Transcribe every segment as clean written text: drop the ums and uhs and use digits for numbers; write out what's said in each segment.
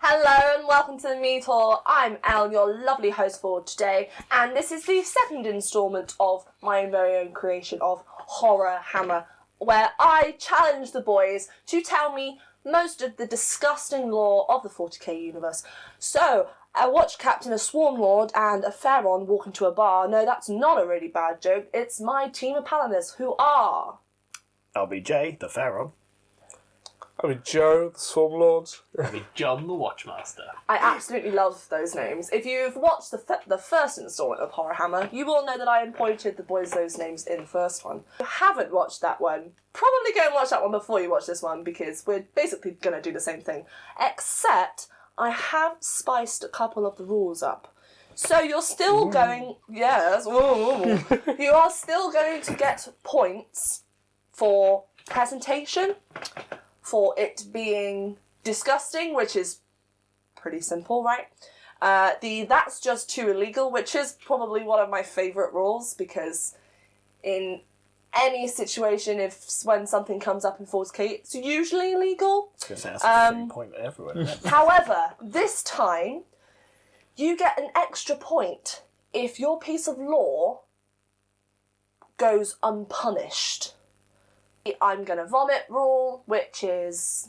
Hello and welcome to the Mead Hall. I'm Elle, your lovely host for today, and this is the second instalment of my very own creation of Horrorhammer, where I challenge the boys to tell me most of the disgusting lore of the 40k universe. So, I watched Captain, a Swarm Lord, and a Pharaon walk into a bar. No, that's not a really bad joke. It's my team of Paladins, who are... I'll be Jay, the Pharaoh. I'll be Joe, the Swarm Lord. I'll be John, the Watchmaster. I absolutely love those names. If you've watched the first installment of Horrorhammer, you will know that I appointed the boys those names in the first one. If you haven't watched that one, probably go and watch that one before you watch this one, because we're basically going to do the same thing. Except, I have spiced a couple of the rules up. So you're still going... Yes, you are still going to get points for presentation, for it being disgusting, which is pretty simple, right? That's just too illegal, which is probably one of my favourite rules, because in any situation, when something comes up in 40k, it's usually illegal. I was going to say, that's a 3 point everywhere. However, this time, you get an extra point if your piece of lore goes unpunished. I'm gonna vomit rule, which is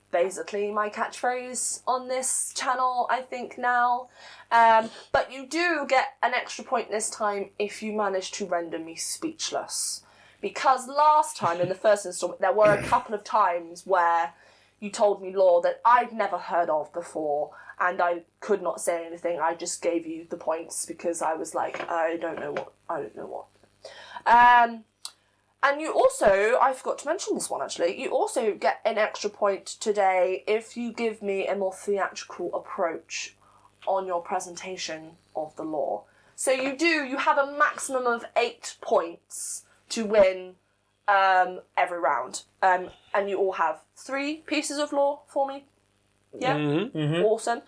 basically my catchphrase on this channel, I think now. But you do get an extra point this time if you manage to render me speechless. Because last time, in the first installment, there were a couple of times where you told me lore that I'd never heard of before, and I could not say anything. I just gave you the points because I was like, I don't know what. And you also, I forgot to mention this one actually, you also get an extra point today if you give me a more theatrical approach on your presentation of the lore. So you have a maximum of 8 points to win every round. And you all have 3 pieces of lore for me. Yeah? Mm-hmm. Awesome.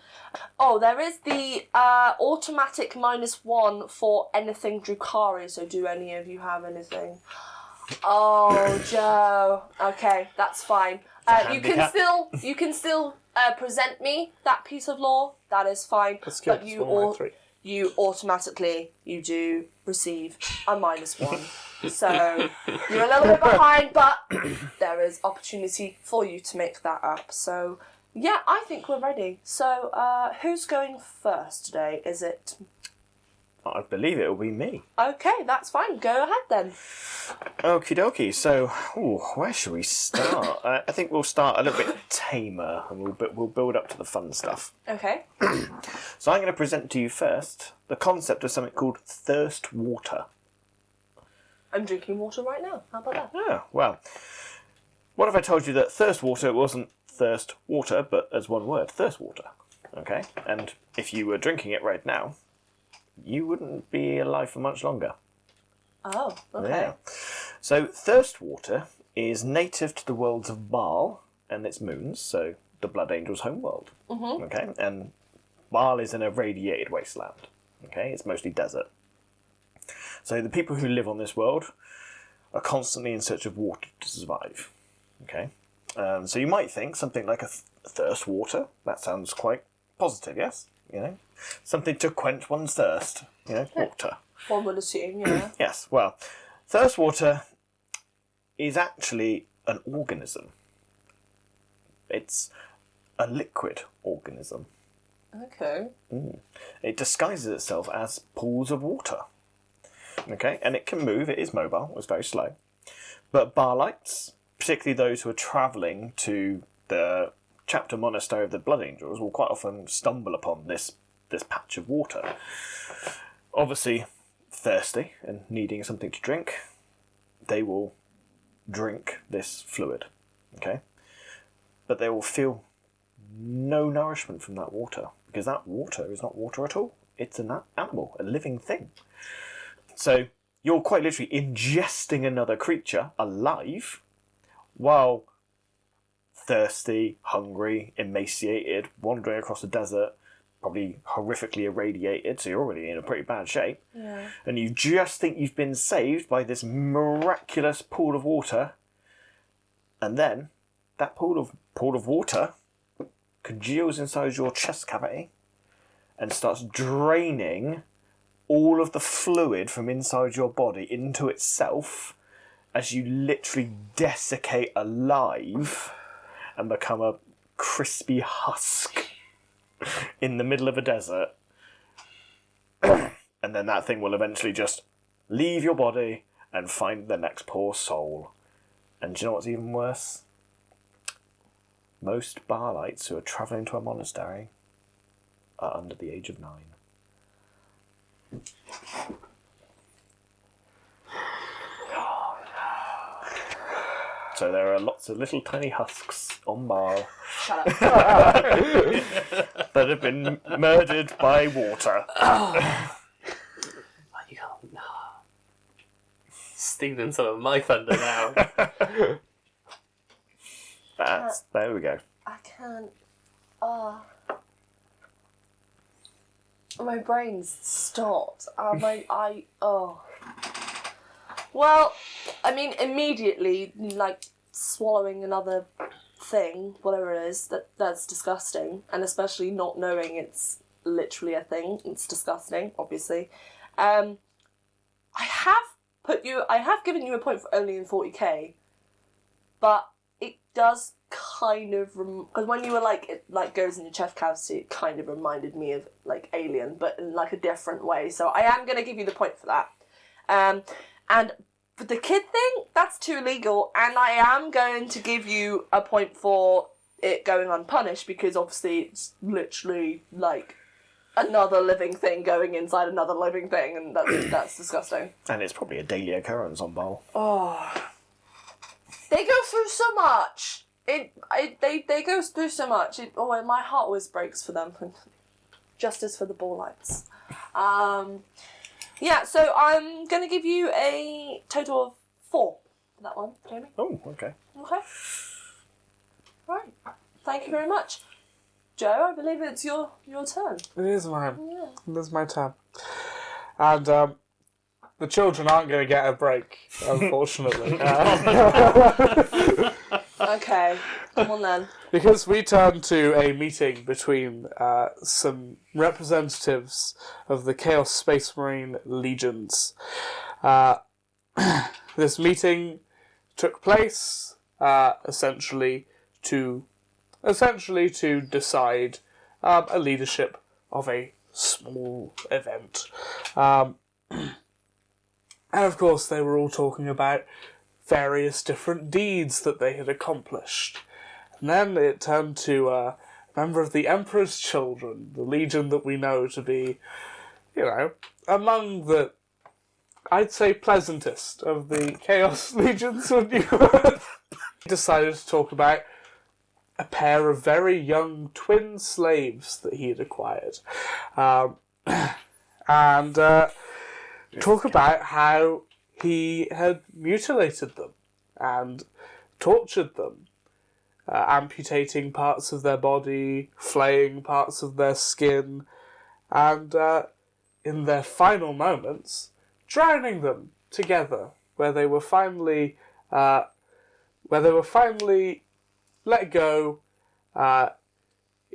Oh, there is the automatic -1 for anything Drukhari, so do any of you have anything? Oh, Joe. Okay, that's fine. You can still present me that piece of lore. That is fine. That's good. But you automatically do receive a -1. So you're a little bit behind, but there is opportunity for you to make that up. So yeah, I think we're ready. So who's going first today? Is it? I believe it will be me. Okay, that's fine. Go ahead then. Okie dokie. So, where should we start? I think we'll start a little bit tamer, and we'll build up to the fun stuff. Okay. So I'm going to present to you first the concept of something called thirst water. I'm drinking water right now. How about that? Oh, well. What if I told you that thirst water wasn't thirst water, but as one word, thirst water? Okay? And if you were drinking it right now, you wouldn't be alive for much longer. Oh, okay. Yeah. So, thirst water is native to the worlds of Baal and its moons, so the Blood Angel's homeworld. Mm-hmm. Okay? And Baal is an irradiated wasteland. Okay? It's mostly desert. So, the people who live on this world are constantly in search of water to survive. Okay? So, you might think something like a thirst water. That sounds quite positive, yes? You know? Something to quench one's thirst. You know, water. One would assume, yeah. Yes, well, thirst water is actually an organism. It's a liquid organism. Okay. It disguises itself as pools of water. Okay, and it can move, it is mobile, it's very slow. But Baalites, particularly those who are travelling to the chapter monastery of the Blood Angels, will quite often stumble upon this patch of water. Obviously, thirsty and needing something to drink, they will drink this fluid, okay? But they will feel no nourishment from that water, because that water is not water at all. It's an animal, a living thing. So you're quite literally ingesting another creature alive while thirsty, hungry, emaciated, wandering across the desert, probably horrifically irradiated, so you're already in a pretty bad shape. Yeah. And you just think you've been saved by this miraculous pool of water, and then that pool of water congeals inside your chest cavity and starts draining all of the fluid from inside your body into itself as you literally desiccate alive and become a crispy husk in the middle of a desert. And then that thing will eventually just leave your body and find the next poor soul. And do you know what's even worse? Most Barlights who are travelling to a monastery are under the age of 9. So there are lots of little tiny husks on Baal Shut up. that have been murdered by water. You can't. No. Stealing some of my thunder now. There we go. I can't. My brain's stopped. Well, I mean, immediately, like, swallowing another thing, whatever it is, that's disgusting. And especially not knowing it's literally a thing. It's disgusting, obviously. I have given you a point for only in 40k, but it does kind of because when you were like it like goes in your chest cavity, it kind of reminded me of like Alien, but in like a different way. So I am gonna give you the point for that. And for the kid thing, that's too legal, and I am going to give you a point for it going unpunished because obviously it's literally like another living thing going inside another living thing, and that's disgusting. And it's probably a daily occurrence on Baal. Oh, they go through so much. They go through so much. My heart always breaks for them. Justice for the Ballights. Yeah, so I'm gonna give you a total of 4 for that one, Jamie. Oh, okay. Okay. Right. Thank you very much. Joe, I believe it's your turn. It is mine. Yeah. It is my turn. And the children aren't going to get a break, unfortunately. Okay, come on then. Because we turn to a meeting between some representatives of the Chaos Space Marine Legions. This meeting took place essentially to decide a leadership of a small event. And of course they were all talking about various different deeds that they had accomplished. And then it turned to a member of the Emperor's Children, the legion that we know to be, among the, I'd say, pleasantest of the Chaos Legions, wouldn't you? Decided to talk about a pair of very young twin slaves that he had acquired. And talk about how he had mutilated them and tortured them, amputating parts of their body, flaying parts of their skin, and in their final moments, drowning them together, where they were finally let go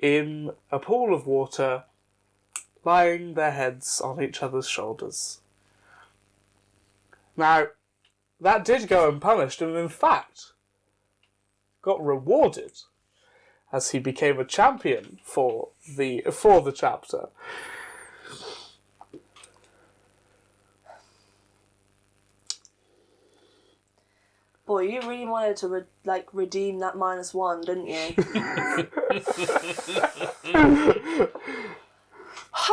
in a pool of water, lying their heads on each other's shoulders. Now, that did go unpunished, and in fact, got rewarded as he became a champion for the chapter. Boy, you really wanted to redeem that -1, didn't you?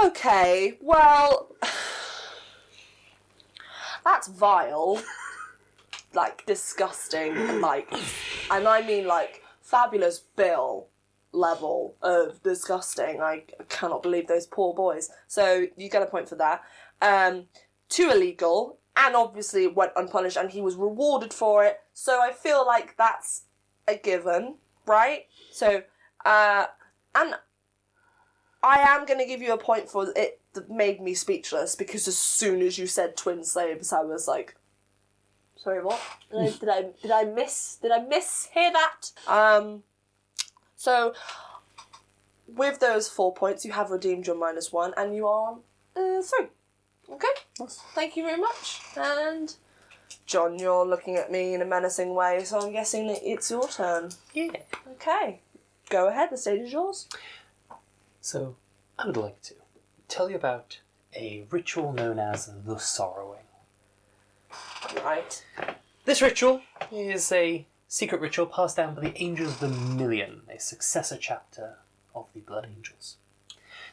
Okay, well, that's vile, disgusting, and I mean Fabulous Bill level of disgusting. I cannot believe those poor boys. So you get a point for that. 2 illegal. And obviously it went unpunished and he was rewarded for it. So I feel like that's a given, right? So, and I am going to give you a point for it that made me speechless, because as soon as you said twin slaves, I was like, sorry, what? Did I mishear that? So with those 4 points, you have redeemed your -1, and you are on 3. Okay? Thank you very much. And John, you're looking at me in a menacing way, so I'm guessing that it's your turn. Yeah. Okay. Go ahead, the stage is yours. So, I would like to tell you about a ritual known as the Sorrowing. Right. This ritual is a secret ritual passed down by the Angels of the Million, a successor chapter of the Blood Angels.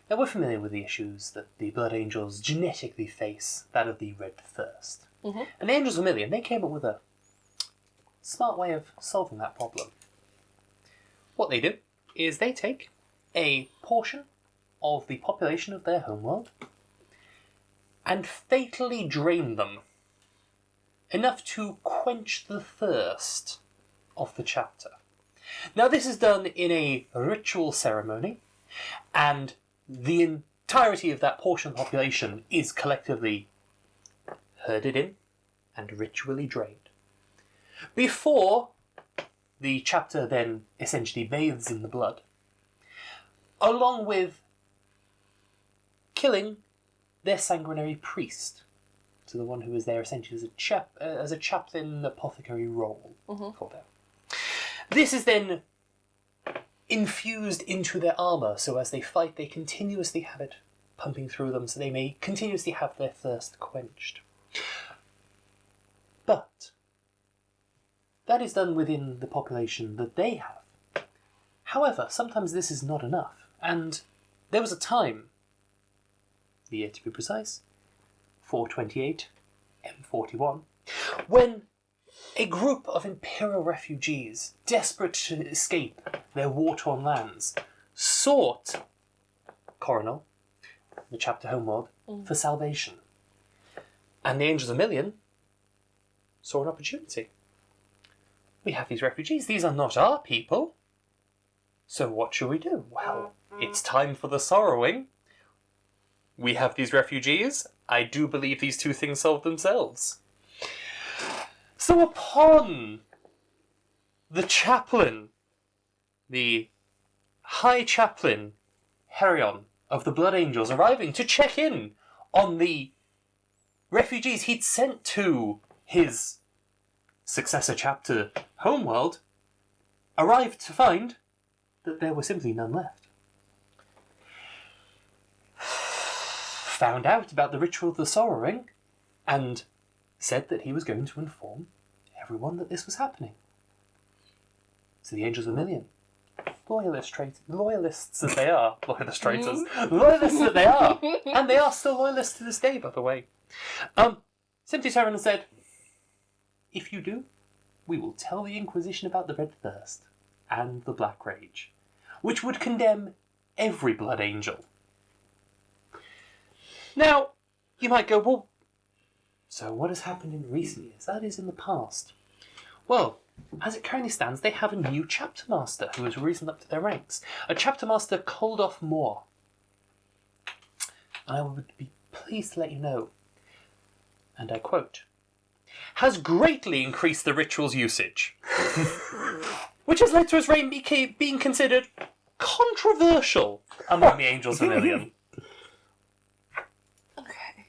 Now, we're familiar with the issues that the Blood Angels genetically face, that of the Red Thirst. Mm-hmm. And the Angels of the Million, they came up with a smart way of solving that problem. What they do is they take a portion of the population of their homeworld and fatally drain them, enough to quench the thirst of the chapter. Now, this is done in a ritual ceremony, and the entirety of that portion of the population is collectively herded in and ritually drained. Before the chapter then essentially bathes in the blood, along with killing their sanguinary priest, to the one who was there essentially as a chaplain apothecary role. Called out. This is then infused into their armour, so as they fight, they continuously have it pumping through them, so they may continuously have their thirst quenched. But that is done within the population that they have. However, sometimes this is not enough, and there was a time, the year to be precise, 428 M41, when a group of Imperial refugees, desperate to escape their war-torn lands, sought Coronel, the chapter homeworld, for salvation. And the Angels of the Million saw an opportunity. We have these refugees, these are not our people. So what shall we do? Well, it's time for the Sorrowing. We have these refugees. I do believe these two things solve themselves. So upon the chaplain, the High Chaplain Herion of the Blood Angels arriving to check in on the refugees he'd sent to his successor chapter homeworld, arrived to find that there were simply none left. Found out about the ritual of the Sorrowing, and said that he was going to inform everyone that this was happening. So the Angels of the Million, loyalists that they are, loyalists that they are, and they are still loyalists to this day, by the way, simply turned and said, if you do, we will tell the Inquisition about the Red Thirst and the Black Rage, which would condemn every Blood Angel. Now, you might go, well, so what has happened in recent years? That is in the past. Well, as it currently stands, they have a new chapter master who has risen up to their ranks. A chapter master called off Moore. And I would be pleased to let you know, and I quote, has greatly increased the ritual's usage, which has led to his reign being considered controversial among the Angels of the Million. Okay.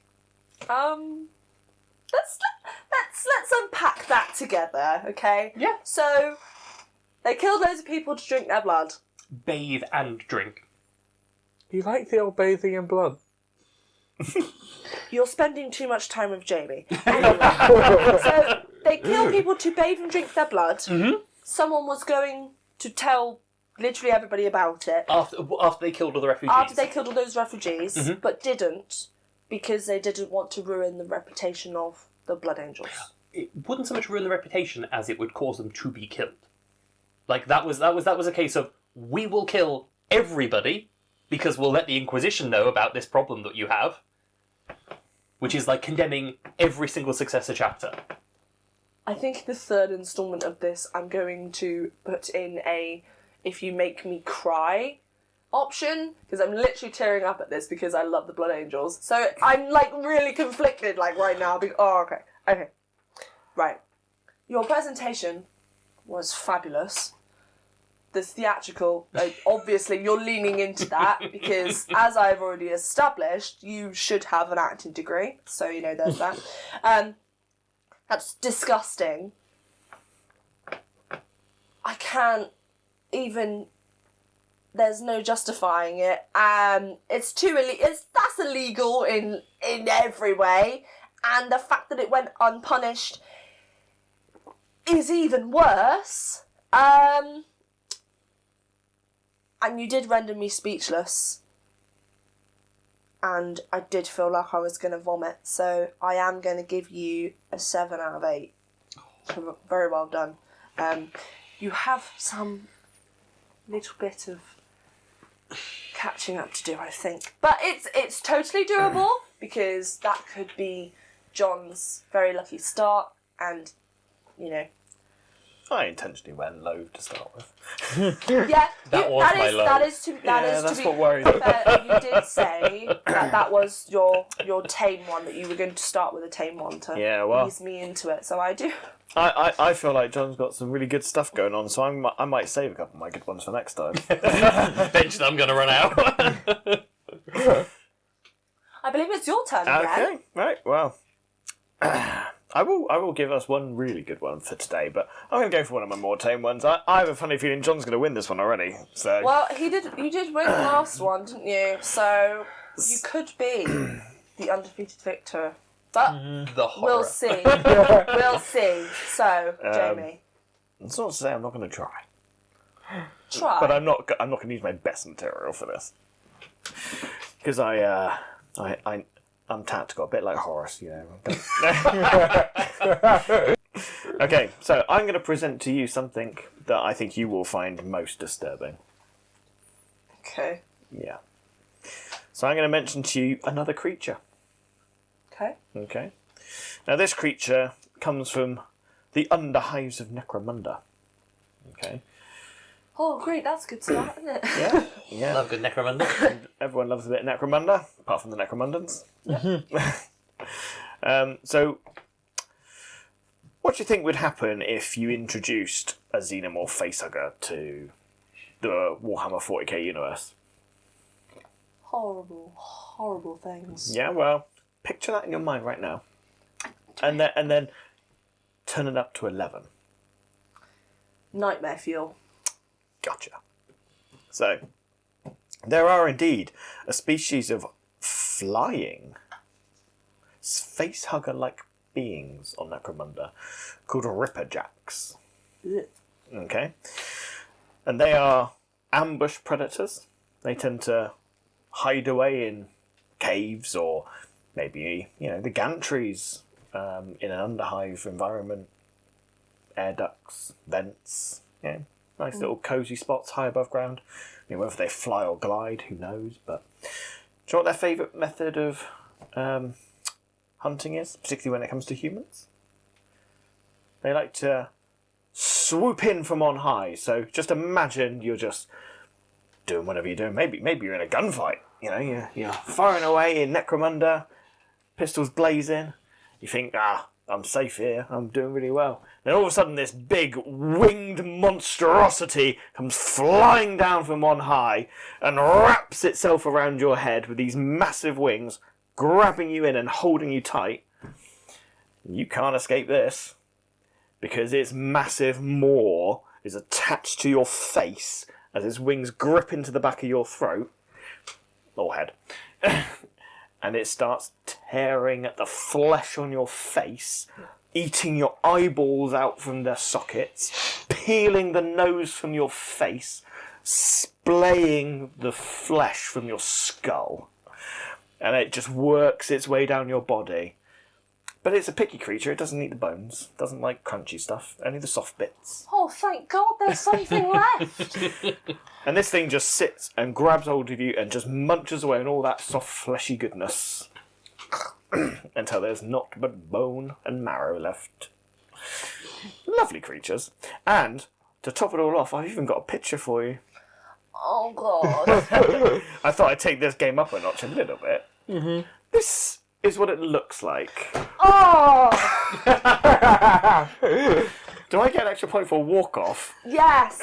Let's unpack that together, okay? Yeah. So, they killed loads of people to drink their blood. Bathe and drink. You like the old bathing in blood? You're spending too much time with Jamie. So, they kill people to bathe and drink their blood. Mm-hmm. Someone was going to tell literally everybody about it. After they killed all the refugees. After they killed all those refugees, but didn't, because they didn't want to ruin the reputation of the Blood Angels. It wouldn't so much ruin the reputation as it would cause them to be killed. Like that was a case of, we will kill everybody because we'll let the Inquisition know about this problem that you have, which is like condemning every single successor chapter. I think the third instalment of this, I'm going to put in a "if you make me cry" option, because I'm literally tearing up at this because I love the Blood Angels. So I'm like really conflicted like right now. Okay. Right. Your presentation was fabulous. the theatrical, obviously you're leaning into that because, as I've already established, you should have an acting degree. So, you know, there's that. That's disgusting. I can't even... There's no justifying it. It's too that's illegal in every way. And the fact that it went unpunished is even worse. And you did render me speechless. And I did feel like I was going to vomit. So I am going to give you a 7 out of 8. So very well done. You have some little bit of catching up to do, I think. But it's totally doable because that could be John's very lucky start and, you know... I intentionally went low to start with. Yeah, that is to that's be what worries fair. You did say that was your tame one, that you were going to start with a tame one to ease me into it. So I do. I feel like John's got some really good stuff going on, so I might save a couple of my good ones for next time. Eventually I'm going to run out. I believe it's your turn again. Okay, right, well... I will give us one really good one for today, but I'm going to go for one of my more tame ones. I have a funny feeling John's going to win this one already. So Well, you did win the last one, didn't you? So you could be the undefeated victor. But The horror. we'll see. We'll see. So, Jamie, it's not to say I'm not going to try, try. but I'm not going to use my best material for this because I'm tactical, a bit like Horus, you know. Okay, so I'm going to present to you something that I think you will find most disturbing. Okay. Yeah. So I'm going to mention to you another creature. Okay. Okay. Now this creature comes from the underhives of Necromunda. Okay. Oh, great! That's a good start, isn't it? Yeah. Yeah. Love good necromunda. Everyone loves a bit of Necromunda, apart from the Necromundans. So, what do you think would happen if you introduced a Xenomorph facehugger to the Warhammer 40k universe? Horrible, horrible things. Yeah, well, picture that in your mind right now, and then turn it up to 11. Nightmare fuel. Gotcha. So, there are indeed a species of flying facehugger-like beings on Necromunda called Ripperjacks. Ugh. Okay. And they are ambush predators. They tend to hide away in caves or maybe, the gantries in an underhive environment, air ducts, vents, nice little cosy spots high above ground. Whether they fly or glide, who knows? But do you know what their favourite method of hunting is, particularly when it comes to humans? They like to swoop in from on high. So just imagine you're just doing whatever you're doing. Maybe you're in a gunfight. You're firing away in Necromunda, pistols blazing. You think, I'm safe here. I'm doing really well. Then all of a sudden, this big winged monstrosity comes flying down from on high and wraps itself around your head with these massive wings, grabbing you in and holding you tight. You can't escape this because its massive maw is attached to your face as its wings grip into the back of your throat or head. And it starts tearing at the flesh on your face, eating your eyeballs out from their sockets, peeling the nose from your face, splaying the flesh from your skull. And it just works its way down your body. But it's a picky creature, it doesn't eat the bones, doesn't like crunchy stuff, only the soft bits. Oh, thank God there's something left. And this thing just sits and grabs hold of you and just munches away on all that soft, fleshy goodness until there's naught but bone and marrow left. Lovely creatures. And, to top it all off, I've even got a picture for you. Oh, God. I thought I'd take this game up a notch a little bit. Mm-hmm. This is what it looks like. Oh! Do I get an extra point for walk-off? Yes!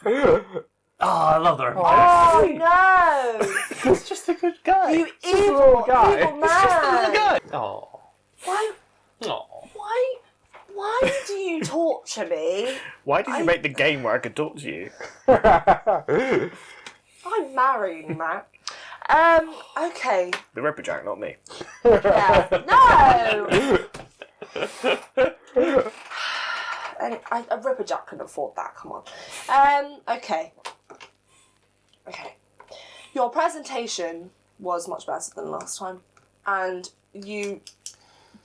I love the reference. Oh no! He's just a good guy. You a little evil, guy. evil man! guy. Oh. Why? Oh. Why do you torture me? Why did you make the game where I could talk to you? I'm married, Matt. Okay. The Ripperjack, not me. Yeah. No! And a Ripperjack can afford that, come on. Okay. Okay. Your presentation was much better than last time. And you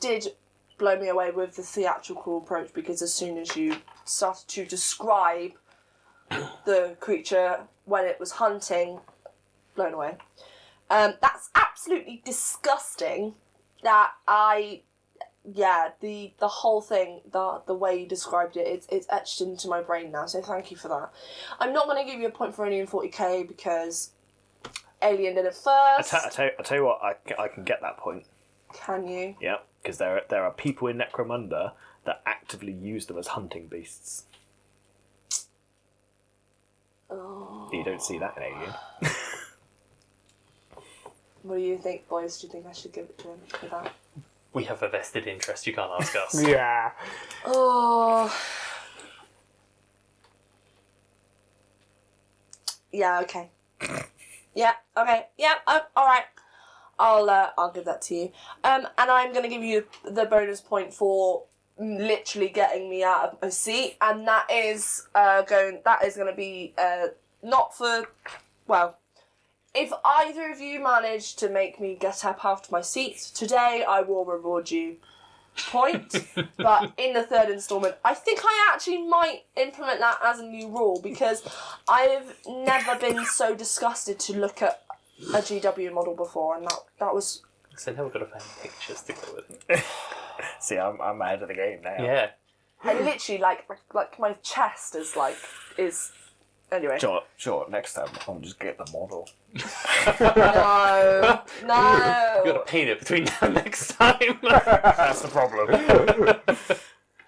did blow me away with the theatrical approach, because as soon as you started to describe the creature when it was hunting, blown away. That's absolutely disgusting. The whole thing, the way you described it, it's etched into my brain now, so thank you for that. I'm not going to give you a point for Alien 40k because Alien did it first. I tell you what, I can get that point. Can you? Yeah, because there are people in Necromunda that actively use them as hunting beasts. Oh. You don't see that in Alien. What do you think, boys? Do you think I should give it to him for that? We have a vested interest. You can't ask us. Yeah. Oh. Yeah, okay. Yeah, okay. Yeah, alright. I'll give that to you. And I'm going to give you the bonus point for literally getting me out of my seat, and that is going to be not for, well, if either of you manage to make me get up out of my seat today, I will reward you point. But in the third instalment, I think I actually might implement that as a new rule, because I've never been so disgusted to look at a GW model before, and that was... So now we've got to find pictures to go with it. See, I'm ahead of the game now. Yeah. And literally, like my chest is anyway. Sure, next time I'll just get the model. No. You've got to paint it between now and next time. That's the problem.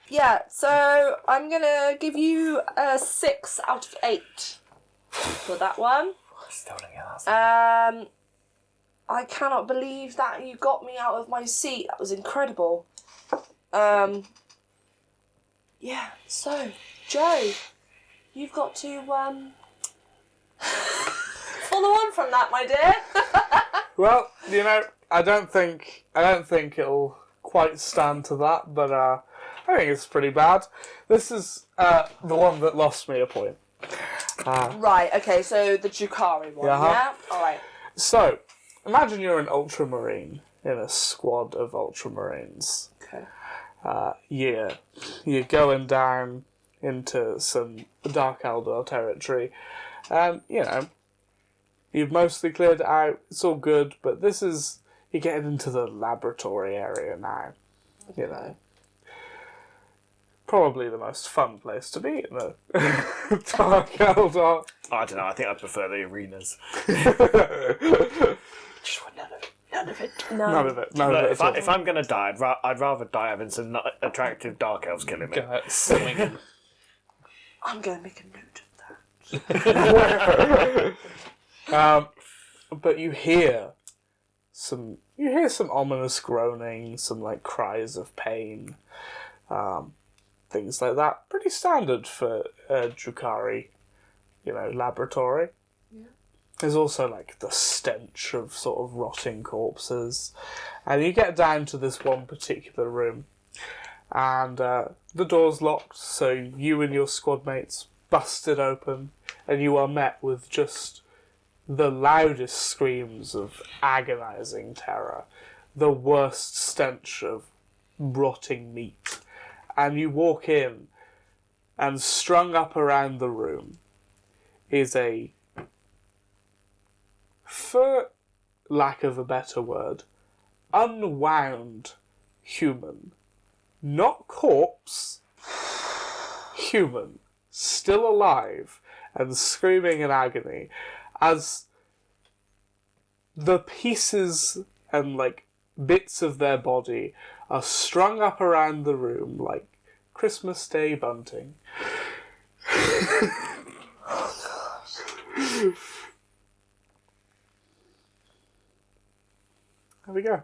Yeah, so I'm gonna give you a 6 out of 8 for that one. Still don't get that. I cannot believe that you got me out of my seat. That was incredible. Yeah, so, Joe, you've got to, follow on from that, my dear. Well, I don't think it'll quite stand to that, but I think it's pretty bad. This is the one that lost me a point. Right, okay, so the Jukari one, yeah? Alright. So, imagine you're an ultramarine in a squad of ultramarines. Okay. You're going down into some Dark Eldar territory, and, you've mostly cleared it out, it's all good, but you're getting into the laboratory area now, Probably the most fun place to be in the Dark Eldar. I don't know, I think I prefer the arenas. Just want none of it. No. None of it. If I'm going to die, I'd rather die having some attractive dark elves killing me. Swinging. I'm going to make a note of that. But you hear some ominous groaning, some cries of pain, things like that. Pretty standard for a Drukhari, laboratory. Yeah. There's also the stench of sort of rotting corpses, and you get down to this one particular room, and the door's locked, so you and your squad mates bust it open, and you are met with just the loudest screams of agonizing terror, the worst stench of rotting meat. And you walk in, and strung up around the room is for lack of a better word, unwound human. Not corpse, human. Still alive and screaming in agony as the pieces and bits of their body are strung up around the room like Christmas Day bunting. we go.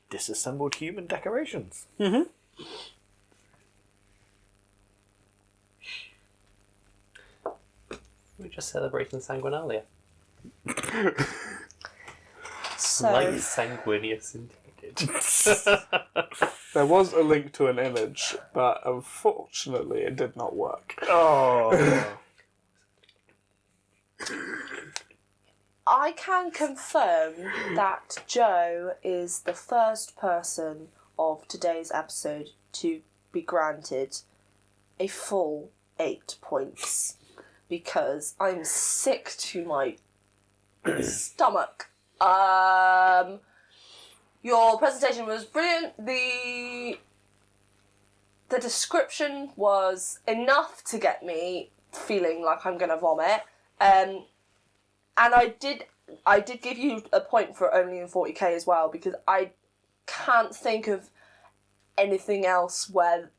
Disassembled human decorations. We're just celebrating Sanguinalia. So, Like Sanguinius intended. There was a link to an image, but unfortunately it did not work. Oh. I can confirm that Joe is the first person of today's episode to be granted a full 8 points because I'm sick to my stomach. Your presentation was brilliant. The description was enough to get me feeling like I'm gonna vomit. And I did give you a point for only in 40k as well because I can't think of anything else where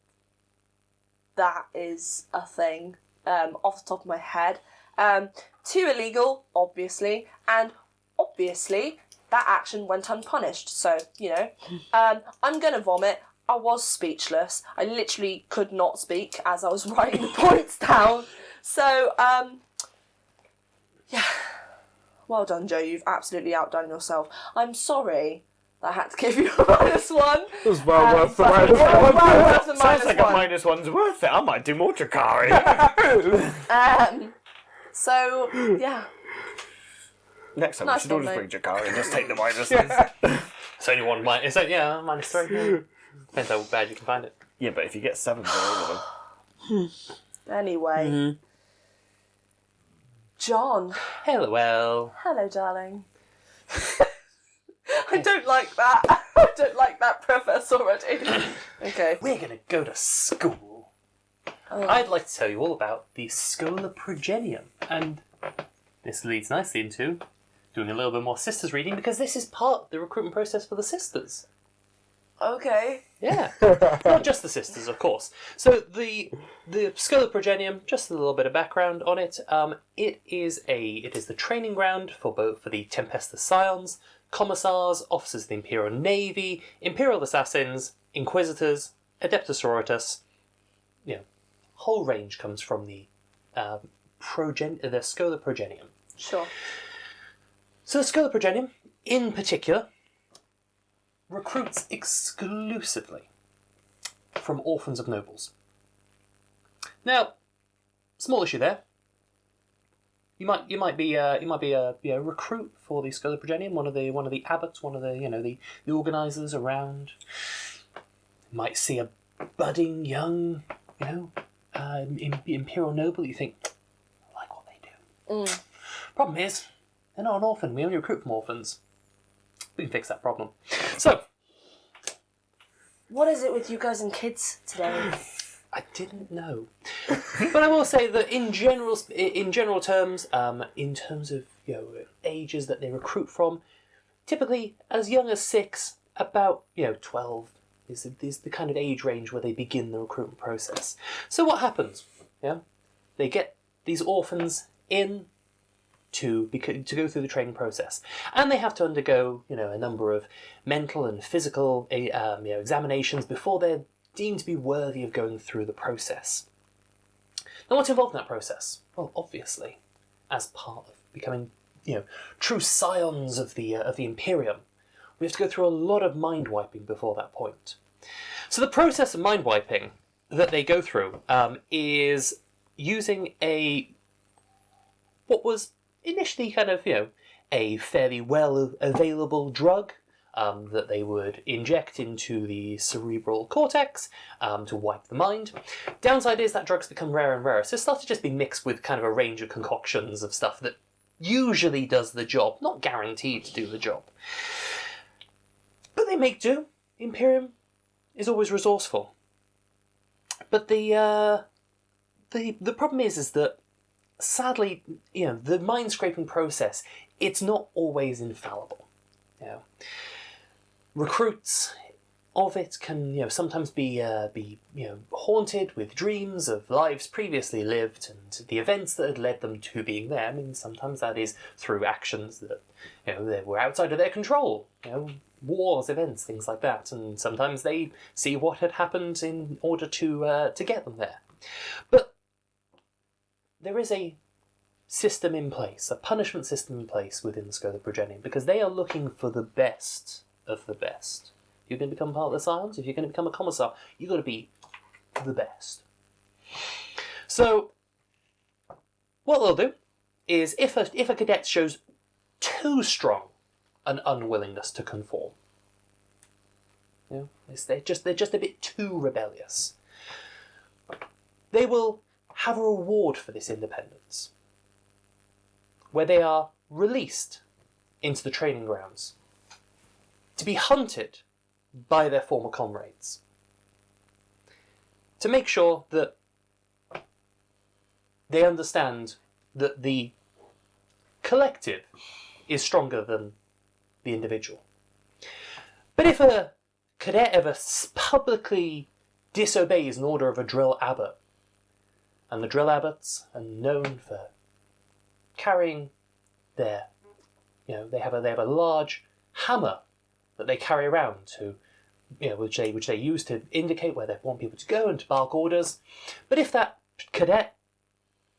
that is a thing off the top of my head. Too illegal, obviously, and obviously that action went unpunished. So, I'm gonna vomit. I was speechless. I literally could not speak as I was writing the points down. So, yeah. Well done, Joe. You've absolutely outdone yourself. I'm sorry that I had to give you a -1. It was well worth the Well worth the Sounds like a -1. -1's worth it. I might do more Drakari. So, yeah. Next time, Nice we should all one, just mate. bring Drakari and just take the minuses. It's only one minus. -3. Depends how bad you can find it. Yeah, but if you get 7 for all of them. Anyway. John. Hello, well. Hello, darling. I don't like that. I don't like that preface already. Okay. We're going to go to school. Oh. I'd like to tell you all about the Schola Progenium. And this leads nicely into doing a little bit more sisters reading because this is part of the recruitment process for the sisters. Okay. Yeah, not just the sisters, of course. So the Schola Progenium, just a little bit of background on it. It is the training ground for the Tempestus Scions, Commissars, officers of the Imperial Navy, Imperial Assassins, Inquisitors, Adeptus Sororitas. Whole range comes from the Schola Progenium. Sure. So the Schola Progenium, in particular, recruits exclusively from orphans of nobles. Now, small issue there. You might be a recruit for the Schola Progenium, one of the abbots, one of the organisers around. You might see a budding young imperial noble. You think, I like what they do. Problem is, they're not an orphan. We only recruit from orphans. We can fix that problem. So, What is it with you guys and kids today? I didn't know, but I will say that in general terms, in terms of ages that they recruit from, typically as young as 6, about 12 is the kind of age range where they begin the recruitment process. So what happens? They get these orphans in to go through the training process, and they have to undergo a number of mental and physical examinations before they're deemed to be worthy of going through the process. Now, what's involved in that process? Well, obviously, as part of becoming true scions of the Imperium, we have to go through a lot of mind wiping before that point. So the process of mind wiping that they go through is using what was initially kind of a fairly well available drug that they would inject into the cerebral cortex to wipe the mind. Downside is that drugs become rarer and rarer, so it starts to just be mixed with kind of a range of concoctions of stuff that usually does the job, not guaranteed to do the job. But they make do. Imperium is always resourceful. But the problem is that sadly, the mind scraping process, it's not always infallible. Recruits of it can, sometimes be haunted with dreams of lives previously lived and the events that had led them to being there. I mean, sometimes that is through actions that, they were outside of their control. Wars, events, things like that. And sometimes they see what had happened in order to get them there. But there is a system in place, a punishment system in place within the Schola Progenium, because they are looking for the best of the best. If you're going to become part of the Scions, if you're going to become a commissar, you've got to be the best. So, what they'll do is, if a cadet shows too strong an unwillingness to conform, they're just a bit too rebellious, they will have a reward for this independence, where they are released into the training grounds to be hunted by their former comrades, to make sure that they understand that the collective is stronger than the individual. But if a cadet ever publicly disobeys an order of a drill abbot, and the drill abbots are known for carrying their, they have a large hammer that they carry around to, which they use to indicate where they want people to go and to bark orders. But if that cadet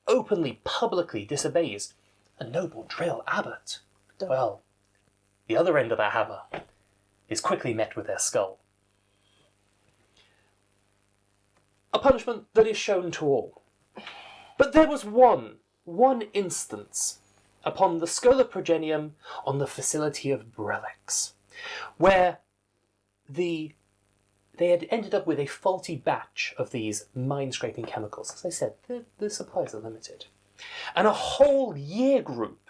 openly, publicly disobeys a noble drill abbot, well, the other end of that hammer is quickly met with their skull. A punishment that is shown to all. But there was one instance upon the Schola Progenium on the facility of Brelix, where they had ended up with a faulty batch of these mind-scraping chemicals. As I said, the supplies are limited. And a whole year group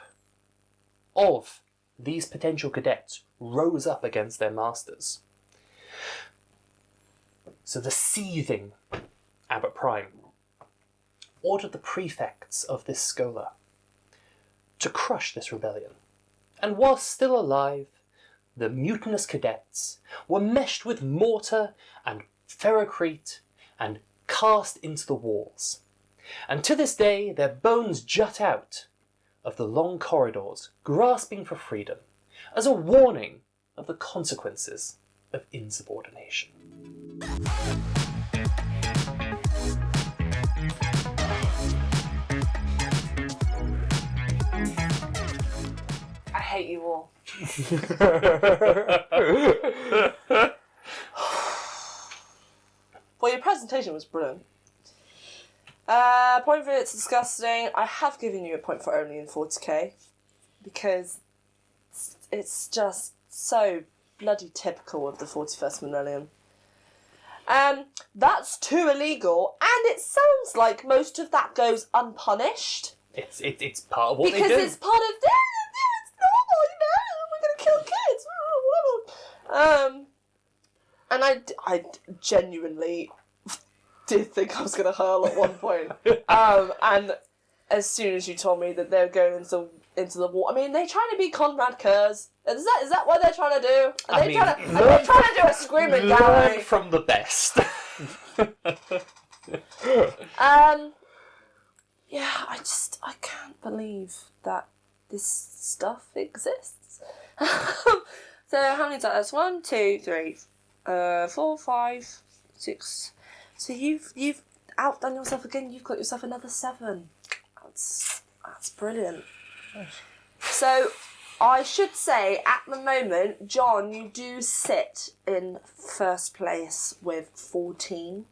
of these potential cadets rose up against their masters. So the seething Abbot Prime ordered the prefects of this schola to crush this rebellion. And whilst still alive, the mutinous cadets were meshed with mortar and ferrocrete and cast into the walls. And to this day, their bones jut out of the long corridors, grasping for freedom, as a warning of the consequences of insubordination. I hate you all. Well, your presentation was brilliant. Point for it's disgusting. I have given you a point for only in 40k because it's just so bloody typical of the 41st millennium. That's too illegal, and it sounds like most of that goes unpunished. It's part of what they do. Because it's part of it's normal, we're gonna kill kids. And I genuinely did think I was gonna hurl at one point. And as soon as you told me that they were going into the war, I mean, they're trying to be Conrad Kurz. Is that what they're trying to do? Are they trying to do a screaming gallery? Learn from the best. Yeah, I can't believe that this stuff exists. So how many times? 1, 2, 3, 4, 5, 6. So you've outdone yourself again. You've got yourself another 7. That's brilliant. So I should say at the moment, John, you do sit in first place with 14.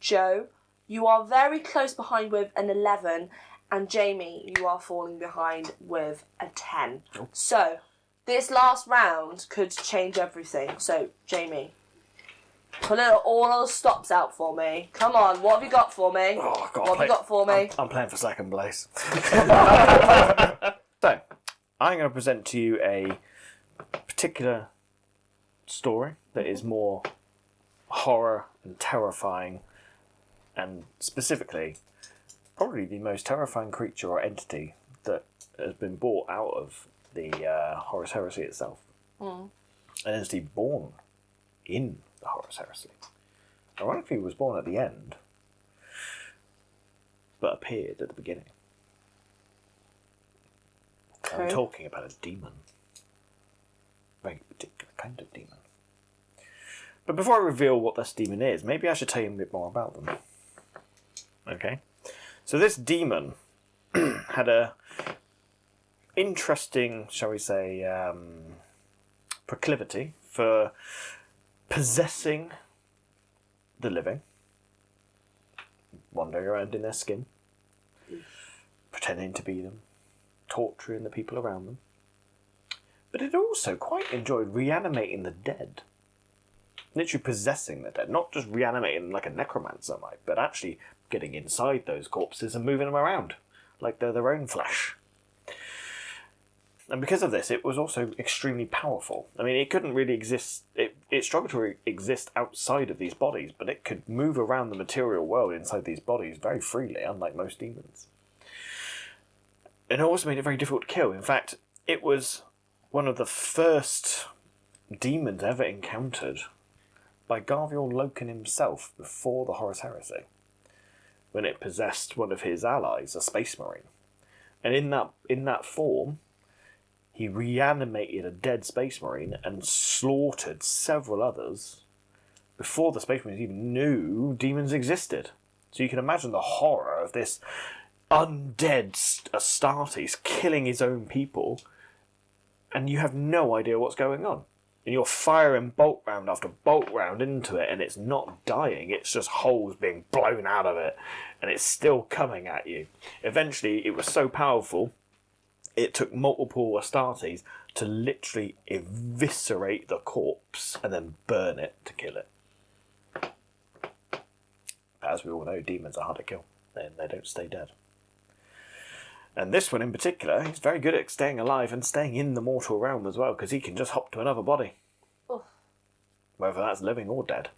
Joe, you are very close behind with an 11, and Jamie, you are falling behind with a 10. Oh. So this last round could change everything. So Jamie, pull all of the stops out for me. Come on, what have you got for me? Oh, God, what have you got for me? I'm playing for second place. So, I'm going to present to you a particular story that is more horror and terrifying, and specifically, probably the most terrifying creature or entity that has been brought out of the Horus Heresy itself. An entity born in the Horus Heresy. Ironically, he was born at the end, but appeared at the beginning. I'm Okay. talking about a demon. Very particular kind of demon. But before I reveal what this demon is, maybe I should tell you a bit more about them. Okay? So this demon had a interesting, shall we say, proclivity for possessing the living, wandering around in their skin, pretending to be them, torturing the people around them. But it also quite enjoyed reanimating the dead. Literally possessing the dead. Not just reanimating them like a necromancer might, but actually getting inside those corpses and moving them around like they're their own flesh. And because of this, it was also extremely powerful. I mean, it couldn't really exist... It struggled to exist outside of these bodies, but it could move around the material world inside these bodies very freely, unlike most demons. And it also made it very difficult to kill. In fact, it was one of the first demons ever encountered by Garviel Loken himself before the Horus Heresy, when it possessed one of his allies, a space marine. And in that form, he reanimated a dead space marine and slaughtered several others before the space marines even knew demons existed. So you can imagine the horror of this undead Astartes killing his own people, and you have no idea what's going on. And you're firing bolt round after bolt round into it, and it's not dying, it's just holes being blown out of it, and it's still coming at you. Eventually, it was so powerful, it took multiple Astartes to literally eviscerate the corpse and then burn it to kill it. As we all know, demons are hard to kill, and they don't stay dead. And this one in particular, he's very good at staying alive and staying in the mortal realm as well, because he can just hop to another body. Oof. Whether that's living or dead.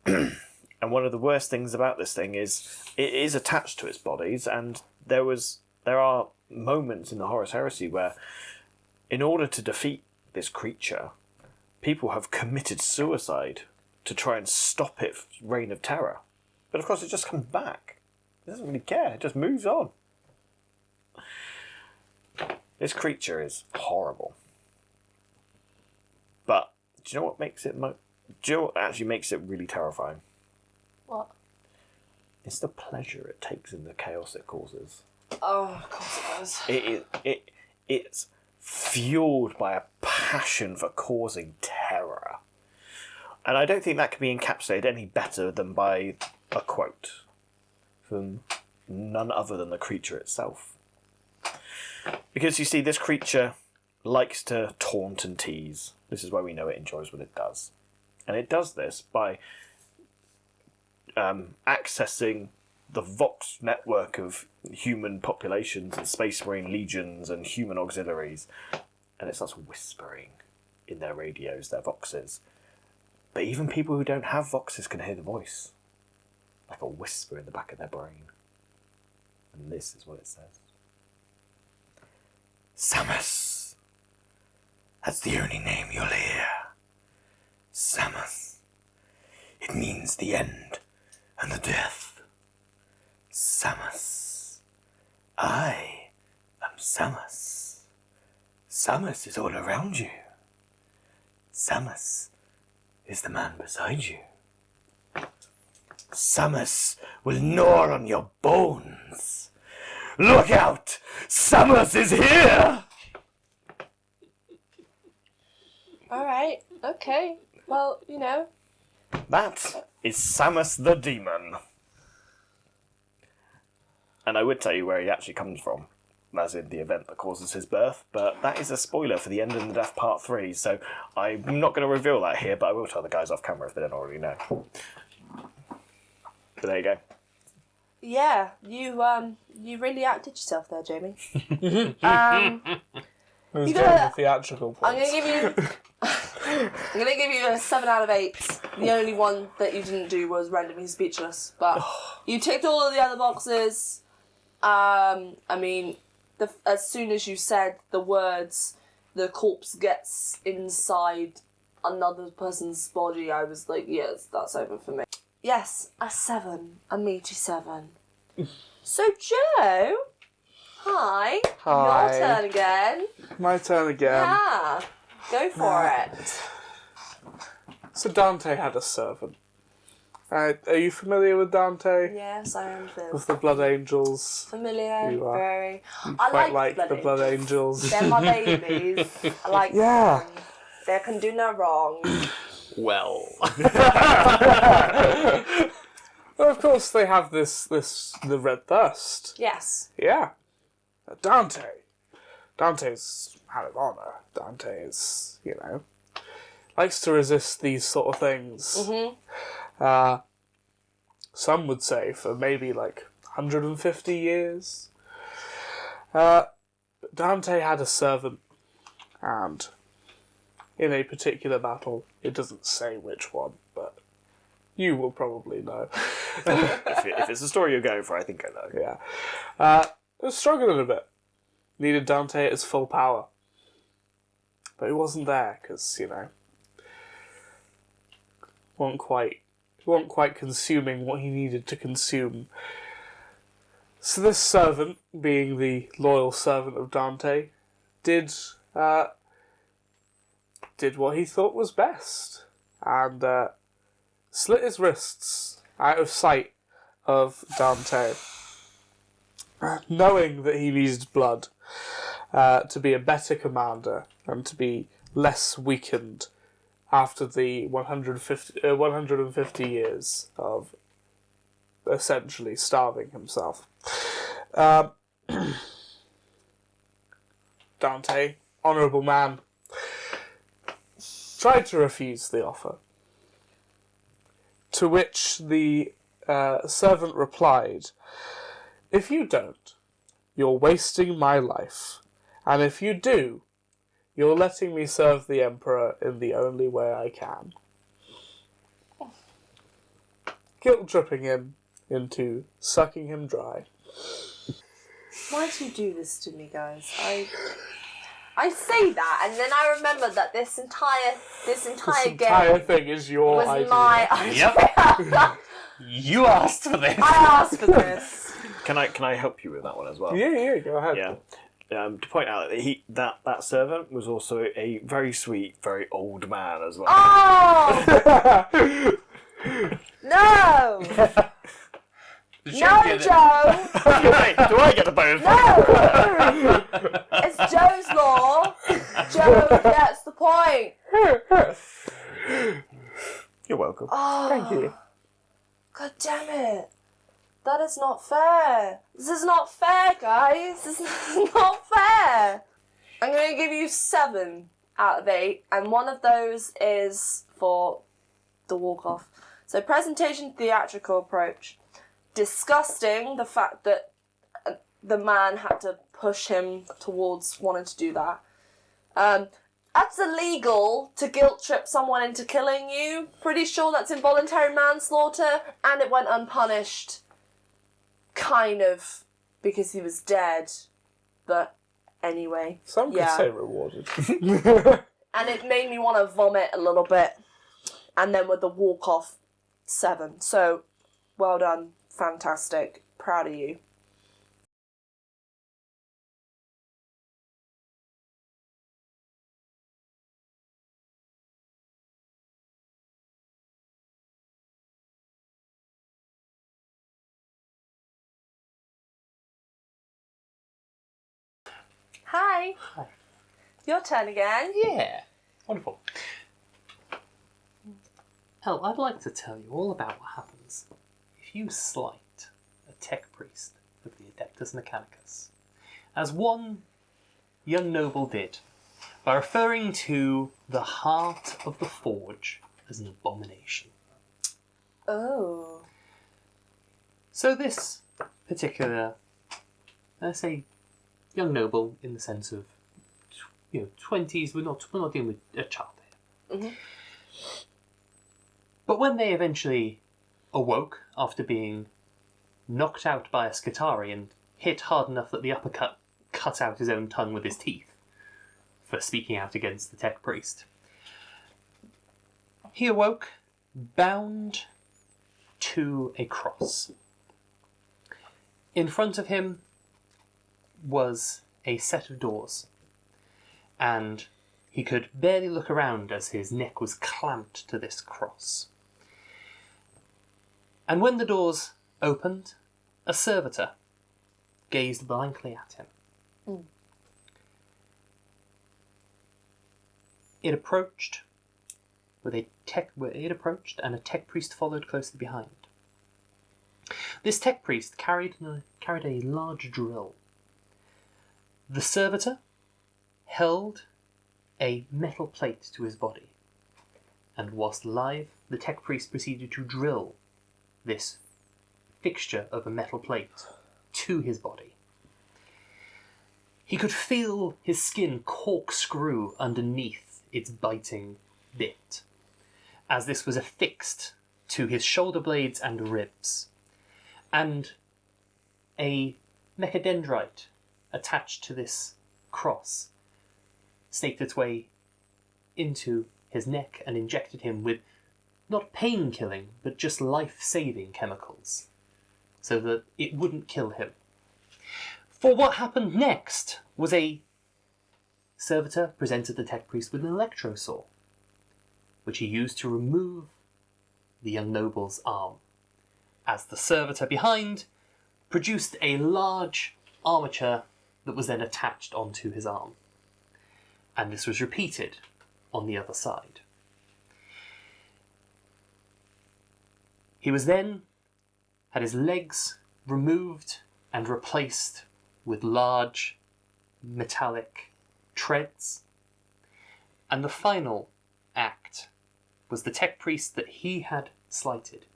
And one of the worst things about this thing is it is attached to its bodies, and there are moments in the Horus Heresy where, in order to defeat this creature, people have committed suicide to try and stop its reign of terror. But of course it just comes back. It doesn't really care, it just moves on. This creature is horrible. But do you know what makes it do you know what actually makes it really terrifying? What? It's the pleasure it takes in the chaos it causes. Oh, of course it does. It's fueled by a passion for causing terror. And I don't think that can be encapsulated any better than by a quote from none other than the creature itself. Because you see, this creature likes to taunt and tease. This is why we know it enjoys what it does. And it does this by accessing the Vox network of human populations and space marine legions and human auxiliaries. And it starts whispering in their radios, their Voxes. But even people who don't have Voxes can hear the voice. Like a whisper in the back of their brain. And this is what it says. Samus. That's the only name you'll hear. Samus. It means the end and the death. Samus. I am Samus. Samus is all around you. Samus is the man beside you. Samus will gnaw on your bones. Look out! Samus is here! Alright, okay. Well, you know. That is Samus the Demon. And I would tell you where he actually comes from, as in the event that causes his birth, but that is a spoiler for the End and the Death Part 3, so I'm not going to reveal that here, but I will tell the guys off camera if they don't already know. But there you go. Yeah, you really outdid yourself there, Jamie. Who's You doing gotta- the theatrical I'm points? gonna give you a 7 out of 8. The only one that you didn't do was render me speechless, but you ticked all of the other boxes. I mean, as soon as you said the words, the corpse gets inside another person's body, I was like, yes, that's over for me. Yes, a 7. A meaty 7. So, Joe, hi. Hi. Your turn again. My turn again. Yeah, go for it. So Dante had a servant. Are you familiar with Dante? Yes, I am With the Blood Angels? familiar. You are. Very. You I quite like the Blood Angels. They're my babies. I like Yeah. them. They can do no wrong. Well. Well, of course, they have the Red Thirst. Yes. Yeah. Dante's had of honor. Dante is, likes to resist these sort of things. Mm-hmm. Some would say for maybe like 150 years. But Dante had a servant, and in a particular battle, it doesn't say which one, but you will probably know. If it's the story you're going for, I think I know. Yeah. It was struggling a bit. Needed Dante at his full power. But he wasn't there, because, wasn't quite consuming what he needed to consume. So this servant, being the loyal servant of Dante, did what he thought was best, and slit his wrists out of sight of Dante, knowing that he needed blood to be a better commander and to be less weakened after the 150 years of essentially starving himself. Dante, honourable man, tried to refuse the offer, to which the servant replied, "If you don't, you're wasting my life, and if you do, you're letting me serve the Emperor in the only way I can." Guilt-tripping him into sucking him dry. Why do you do this to me, guys? I say that, and then I remember that this entire This game entire thing is your was idea. my idea. Yep. You asked for this. I asked for this. Can I help you with that one as well? Yeah, go ahead. Yeah. To point out that that servant was also a very sweet, very old man as well. Oh no! No, Joe! Wait, do I get the bonus? No! It's Joe's law. Joe gets the point. You're welcome. Oh, Thank you. God damn it. That is not fair. This is not fair, guys. This is not fair. I'm going to give you 7 out of 8, and one of those is for the walk-off. So presentation, theatrical approach. Disgusting, the fact that the man had to push him towards wanting to do that. That's illegal to guilt trip someone into killing you. Pretty sure that's involuntary manslaughter, and it went unpunished. Kind of, because he was dead. But anyway. Some could yeah. say rewarded. And it made me want to vomit a little bit. And then with the walk-off, 7. So, well done. Fantastic. Proud of you. Hi. Hi. Your turn again. Yeah. Wonderful. Elle, I'd like to tell you all about what happens if you slight a tech priest of the Adeptus Mechanicus, as one young noble did, by referring to the heart of the forge as an abomination. Oh. So this particular, let's say, young noble in the sense of, 20s, we're not dealing with a child here. Mm-hmm. But when they eventually awoke after being knocked out by a Skitari and hit hard enough that the uppercut cut out his own tongue with his teeth for speaking out against the tech priest, he awoke, bound to a cross. In front of him was a set of doors, and he could barely look around as his neck was clamped to this cross. And when the doors opened, a servitor gazed blankly at him. It approached, and a tech priest followed closely behind. This tech priest carried a large drill. The servitor held a metal plate to his body, and whilst alive, the tech priest proceeded to drill this fixture of a metal plate to his body. He could feel his skin corkscrew underneath its biting bit, as this was affixed to his shoulder blades and ribs, and a mechadendrite attached to this cross staked its way into his neck and injected him with not pain-killing, but just life-saving chemicals, so that it wouldn't kill him. For what happened next was a servitor presented the tech priest with an electrosaw, which he used to remove the young noble's arm, as the servitor behind produced a large armature that was then attached onto his arm. And this was repeated on the other side. He was then had his legs removed and replaced with large metallic treads. And the final act was the tech priest that he had slighted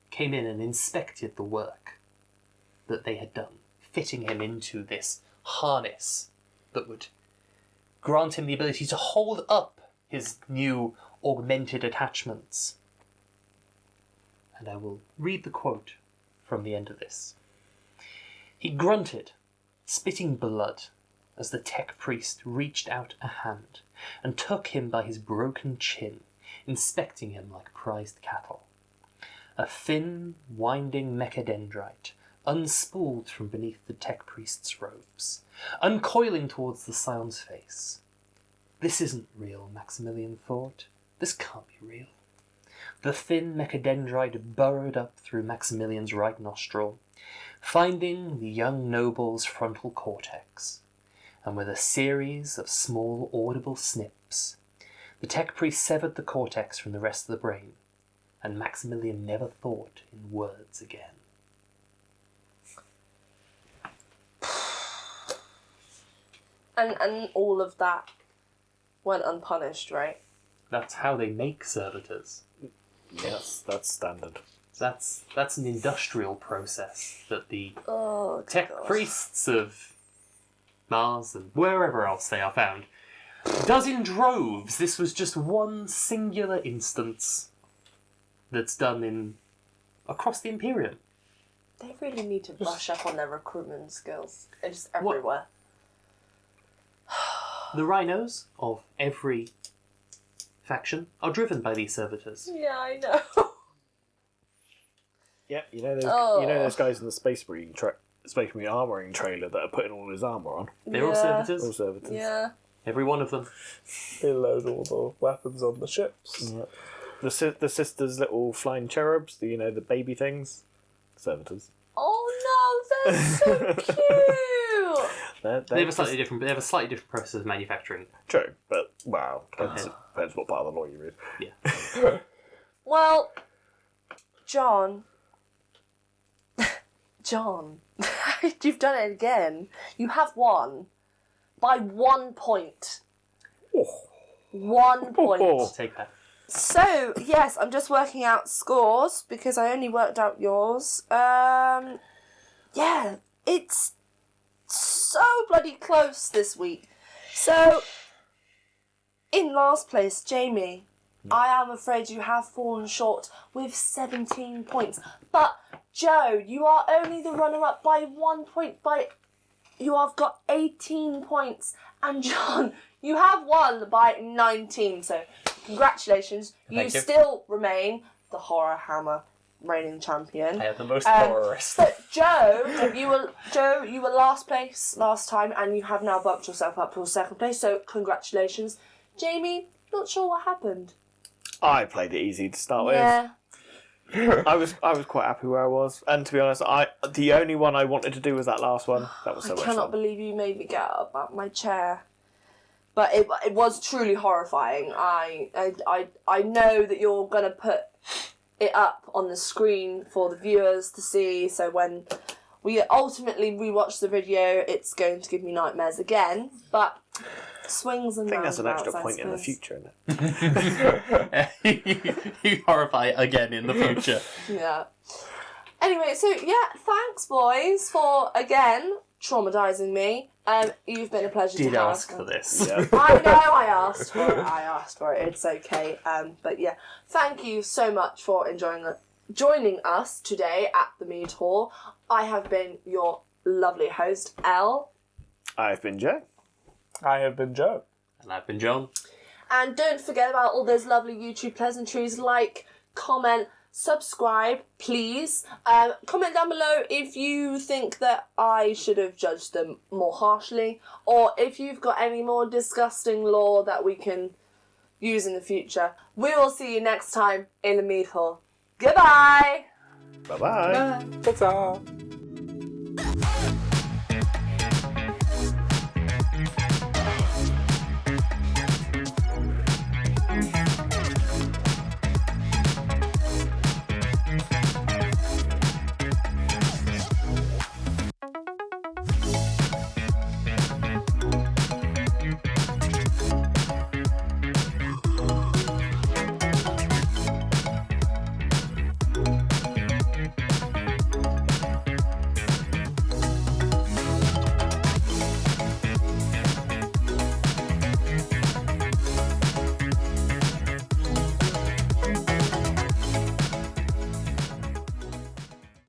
came in and inspected the work that they had done, fitting him into this harness that would grant him the ability to hold up his new augmented attachments. And I will read the quote from the end of this. He grunted, spitting blood, as the tech priest reached out a hand and took him by his broken chin, inspecting him like prized cattle. A thin, winding mechadendrite unspooled from beneath the tech priest's robes, uncoiling towards the scion's face. This isn't real, Maximilian thought. This can't be real. The thin mechadendrite burrowed up through Maximilian's right nostril, finding the young noble's frontal cortex, and with a series of small audible snips, the tech priest severed the cortex from the rest of the brain, and Maximilian never thought in words again. And all of that went unpunished, right? That's how they make servitors. Yes, that's standard. That's an industrial process that the tech gosh. priests of Mars and wherever else they are found does in droves. This was just one singular instance that's done across the Imperium. They really need to brush up on their recruitment skills. It's just everywhere. The rhinos of every faction are driven by these servitors. Yeah, I know. Yeah, you know those guys in the Space Marine armouring trailer that are putting all his armour on? They're all servitors. All servitors. Yeah. Every one of them. They load all the weapons on the ships. Yeah. The sisters' little flying cherubs, the baby things, servitors. Oh no, they're so cute! They have a slightly different process of manufacturing. True, but wow, depends what part of the law you read. Yeah. Well, John, you've done it again. You have won by 1 point. Oh. 1 point. I'll take that. So, yes, I'm just working out scores because I only worked out yours. Yeah, it's so bloody close this week. So, in last place, Jamie, I am afraid you have fallen short with 17 points. But, Joe, you are only the runner-up by 1 point, by you have got 18 points. And John, you have won by 19. So congratulations. You Thank you. still remain the Horror Hammer reigning champion. I have the most horrorist. But Joe, you were last place last time, and you have now bumped yourself up to second place. So congratulations, Jamie. Not sure what happened. I played it easy to start with. Yeah. I was quite happy where I was, and to be honest, the only one I wanted to do was that last one. That was so much I cannot fun. believe you made me get up out my chair. But it was truly horrifying. I know that you're gonna put it up on the screen for the viewers to see. So when we ultimately rewatch the video, it's going to give me nightmares again. But swings and I think that's an roundabouts, extra I point in the suppose. future, isn't it? You horrify again in the future. Yeah. Anyway, so yeah, thanks boys for again traumatizing me. You've been a pleasure Did to have. ask for this. Yeah. I know, I asked for it. It's okay. But yeah, thank you so much for joining us today at the Mead Hall. I have been your lovely host, Elle. I've been Joe. I have been Joe. And I've been John. And don't forget about all those lovely YouTube pleasantries. Like, comment, subscribe, please. Comment down below if you think that I should have judged them more harshly, or if you've got any more disgusting lore that we can use in the future. We will see you next time in the Mead Hall. Goodbye! Bye-bye. Ta-ta!